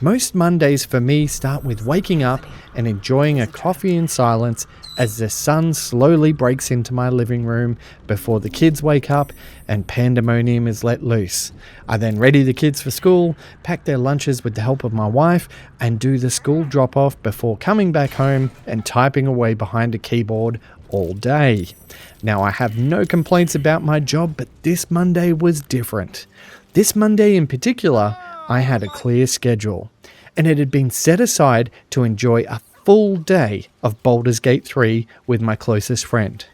Most Mondays for me start with waking up and enjoying a coffee in silence as the sun slowly breaks into my living room before the kids wake up and pandemonium is let loose. I then ready the kids for school, pack their lunches with the help of my wife, and do the school drop-off before coming back home and typing away behind a keyboard all day. Now, I have no complaints about my job, but this Monday was different. This Monday in particular, I had a clear schedule, and it had been set aside to enjoy a full day of Baldurs Gate 3 with my closest friend.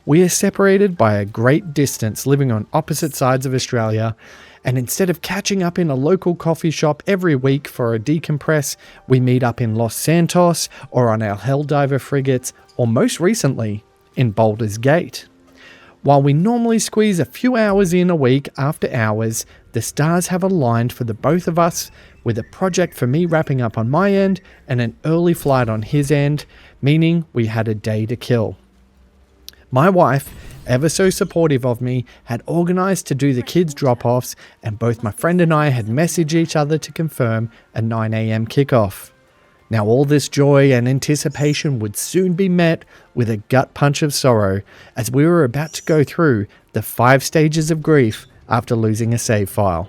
We are separated by a great distance, living on opposite sides of Australia, and instead of catching up in a local coffee shop every week for a decompress, we meet up in Los Santos or on our Helldiver Frigates, or most recently, in Baldurs Gate. While we normally squeeze a few hours in a week after hours, the stars have aligned for the both of us, with a project for me wrapping up on my end and an early flight on his end, meaning we had a day to kill. My wife, ever so supportive of me, had organised to do the kids' drop-offs, and both my friend and I had messaged each other to confirm a 9 a.m. kickoff. Now all this joy and anticipation would soon be met with a gut punch of sorrow, as we were about to go through the 5 stages of grief after losing a save file.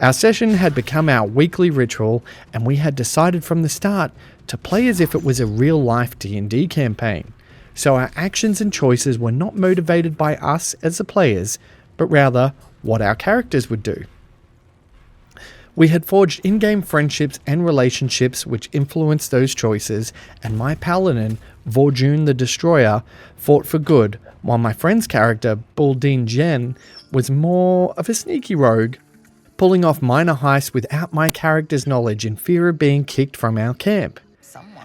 Our session had become our weekly ritual, and we had decided from the start to play as if it was a real-life D&D campaign, so our actions and choices were not motivated by us as the players, but rather what our characters would do. We had forged in-game friendships and relationships which influenced those choices, and my paladin, Vorjun the Destroyer, fought for good, while my friend's character, Baldurs Jen, was more of a sneaky rogue, pulling off minor heists without my character's knowledge in fear of being kicked from our camp.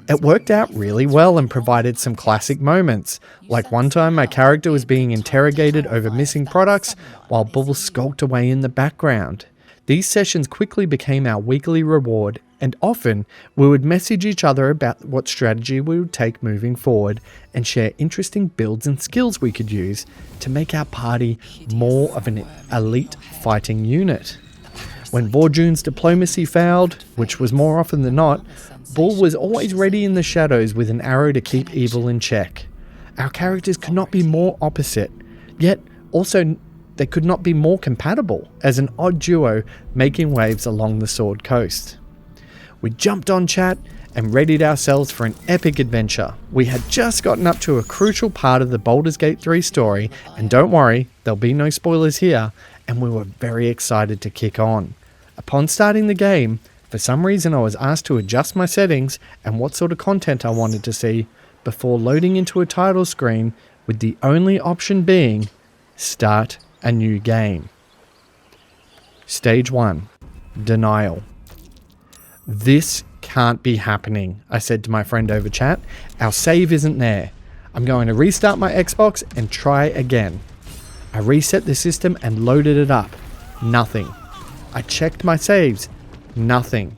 It worked out really well and provided some classic moments, like one time my character was being interrogated over missing products while Bull skulked away in the background. These sessions quickly became our weekly reward, and often we would message each other about what strategy we would take moving forward and share interesting builds and skills we could use to make our party more of an elite fighting unit. When Vorjun's diplomacy failed, which was more often than not, Bull was always ready in the shadows with an arrow to keep evil in check. Our characters could not be more opposite, yet also they could not be more compatible as an odd duo making waves along the Sword Coast. We jumped on chat and readied ourselves for an epic adventure. We had just gotten up to a crucial part of the Baldurs Gate 3 story, and don't worry, there'll be no spoilers here, and we were very excited to kick on. Upon starting the game, for some reason I was asked to adjust my settings and what sort of content I wanted to see before loading into a title screen, with the only option being Start a New Game. Stage 1. Denial. This can't be happening, I said to my friend over chat. Our save isn't there. I'm going to restart my Xbox and try again. I reset the system and loaded it up. Nothing. I checked my saves. Nothing.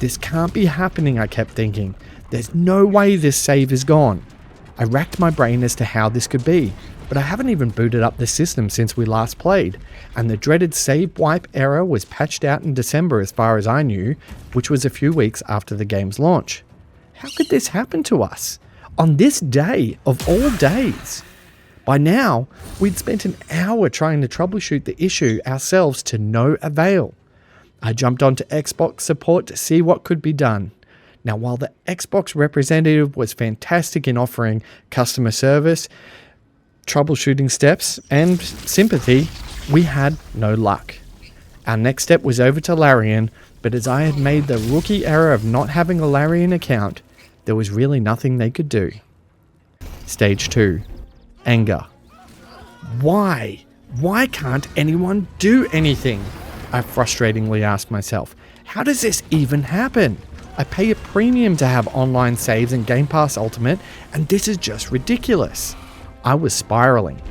This can't be happening, I kept thinking. There's no way this save is gone. I racked my brain as to how this could be, but I haven't even booted up the system since we last played, and the dreaded save wipe error was patched out in December as far as I knew, which was a few weeks after the game's launch. How could this happen to us? On this day of all days? By now, we'd spent an hour trying to troubleshoot the issue ourselves to no avail. I jumped onto Xbox support to see what could be done. Now, while the Xbox representative was fantastic in offering customer service, troubleshooting steps, and sympathy, we had no luck. Our next step was over to Larian, but as I had made the rookie error of not having a Larian account, there was really nothing they could do. Stage 2. Anger. Why? Why can't anyone do anything? I frustratingly asked myself. How does this even happen? I pay a premium to have online saves and Game Pass Ultimate, and this is just ridiculous. I was spiraling,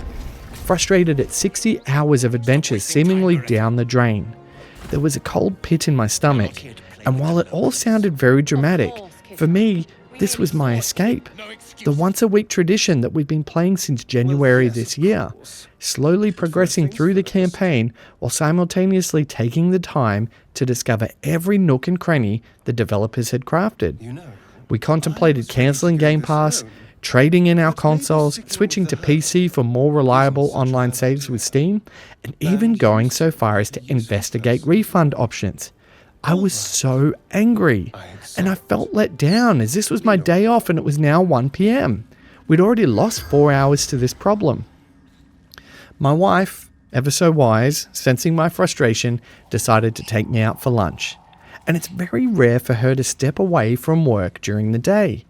frustrated at 60 hours of adventures seemingly down the drain. There was a cold pit in my stomach, and while it all sounded very dramatic, for me, This was my escape. The once-a-week tradition that we've been playing since January this year, slowly progressing through the campaign while simultaneously taking the time to discover every nook and cranny the developers had crafted. We contemplated cancelling Game Pass, trading in our consoles, switching to PC for more reliable online saves with Steam, and even going so far as to investigate refund options. I was so angry, and I felt let down as this was my day off and it was now 1 p.m. We'd already lost 4 hours to this problem. My wife, ever so wise, sensing my frustration, decided to take me out for lunch. And it's very rare for her to step away from work during the day.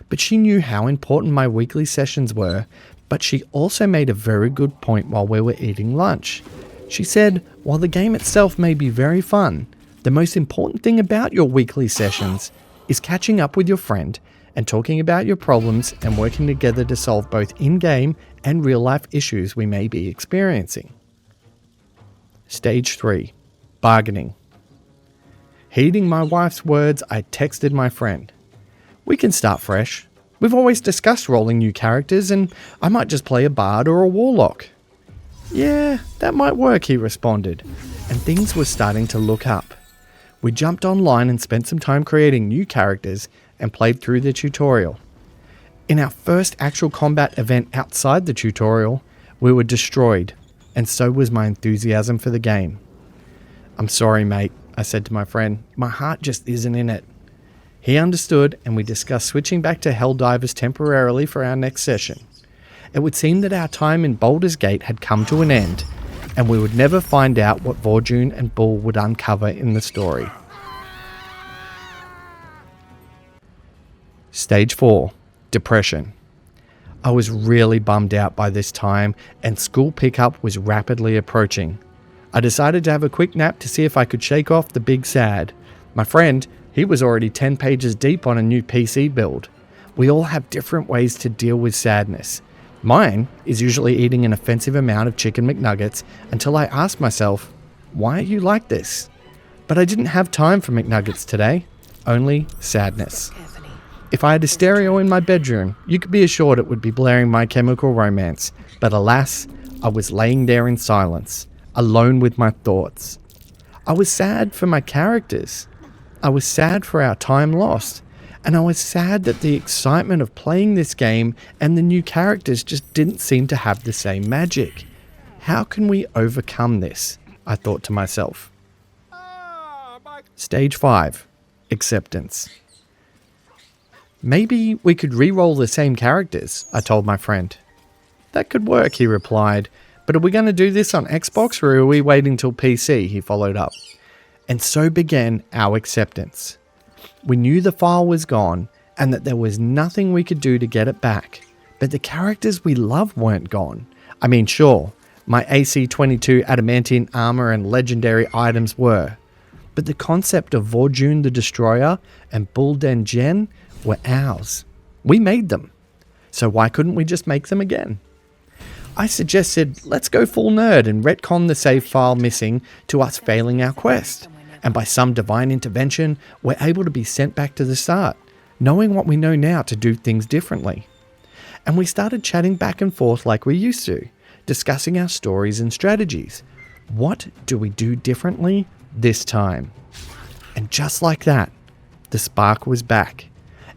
But she knew how important my weekly sessions were, but she also made a very good point while we were eating lunch. She said, while the game itself may be very fun, the most important thing about your weekly sessions is catching up with your friend and talking about your problems and working together to solve both in-game and real-life issues we may be experiencing. Stage 3. Bargaining. Heeding my wife's words, I texted my friend. We can start fresh. We've always discussed rolling new characters and I might just play a bard or a warlock. Yeah, that might work, he responded, and things were starting to look up. We jumped online and spent some time creating new characters and played through the tutorial. In our first actual combat event outside the tutorial, we were destroyed, and so was my enthusiasm for the game. I'm sorry, mate, I said to my friend. My heart just isn't in it. He understood, and we discussed switching back to Helldivers temporarily for our next session. It would seem that our time in Baldurs Gate had come to an end, and we would never find out what Vorjun and Bull would uncover in the story. Stage 4. Depression. I was really bummed out by this time, and school pickup was rapidly approaching. I decided to have a quick nap to see if I could shake off the big sad. My friend, he was already 10 pages deep on a new PC build. We all have different ways to deal with sadness. Mine is usually eating an offensive amount of chicken McNuggets until I ask myself, why are you like this? But I didn't have time for McNuggets today, only sadness. If I had a stereo in my bedroom, you could be assured it would be blaring My Chemical Romance, but alas, I was laying there in silence, alone with my thoughts. I was sad for my characters. I was sad for our time lost. And I was sad that the excitement of playing this game and the new characters just didn't seem to have the same magic. How can we overcome this? I thought to myself. Stage 5. Acceptance. Maybe we could re-roll the same characters, I told my friend. That could work, he replied. But are we going to do this on Xbox or are we waiting till PC? He followed up. And so began our acceptance. We knew the file was gone and that there was nothing we could do to get it back. But the characters we loved weren't gone. I mean, sure, my AC-22 adamantine armor and legendary items were. But the concept of Vorjun the Destroyer and Bulden Gen were ours. We made them. So why couldn't we just make them again? I suggested, let's go full nerd and retcon the save file missing to us failing our quest. And by some divine intervention, we're able to be sent back to the start, knowing what we know now to do things differently. And we started chatting back and forth like we used to, discussing our stories and strategies. What do we do differently this time? And just like that, the spark was back.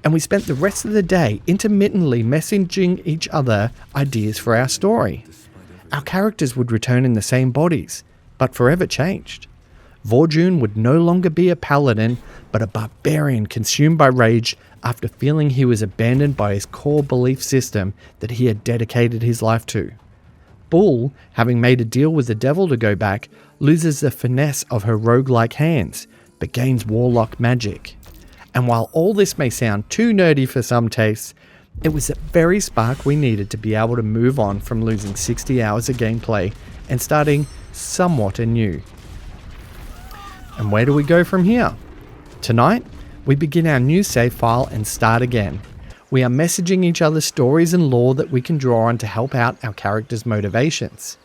And we spent the rest of the day intermittently messaging each other ideas for our story. Our characters would return in the same bodies, but forever changed. Vorjun would no longer be a paladin, but a barbarian consumed by rage after feeling he was abandoned by his core belief system that he had dedicated his life to. Bull, having made a deal with the devil to go back, loses the finesse of her roguelike hands, but gains warlock magic. And while all this may sound too nerdy for some tastes, it was the very spark we needed to be able to move on from losing 60 hours of gameplay and starting somewhat anew. And where do we go from here? Tonight, we begin our new save file and start again. We are messaging each other stories and lore that we can draw on to help out our characters' motivations.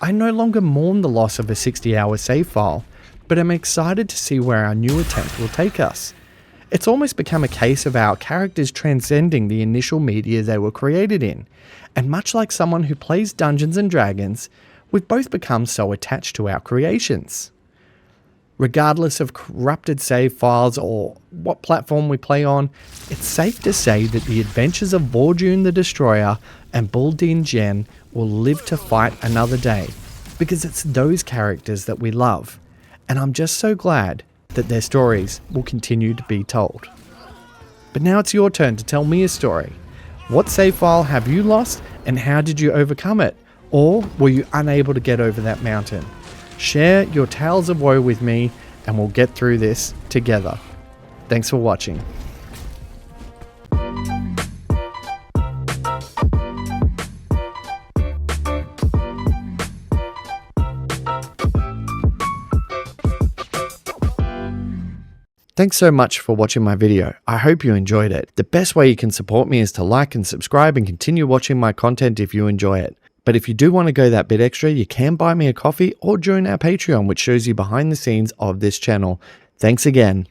I no longer mourn the loss of a 60-hour save file, but I'm excited to see where our new attempt will take us. It's almost become a case of our characters transcending the initial media they were created in. And much like someone who plays Dungeons and Dragons, we've both become so attached to our creations. Regardless of corrupted save files or what platform we play on, it's safe to say that the adventures of Borjun the Destroyer and Baldurs Gate will live to fight another day, because it's those characters that we love, and I'm just so glad that their stories will continue to be told. But now it's your turn to tell me a story. What save file have you lost, and how did you overcome it? Or were you unable to get over that mountain? Share your tales of woe with me, and we'll get through this together. Thanks for watching. Thanks so much for watching my video. I hope you enjoyed it. The best way you can support me is to like and subscribe and continue watching my content if you enjoy it. But if you do want to go that bit extra, you can buy me a coffee or join our Patreon, which shows you behind the scenes of this channel. Thanks again.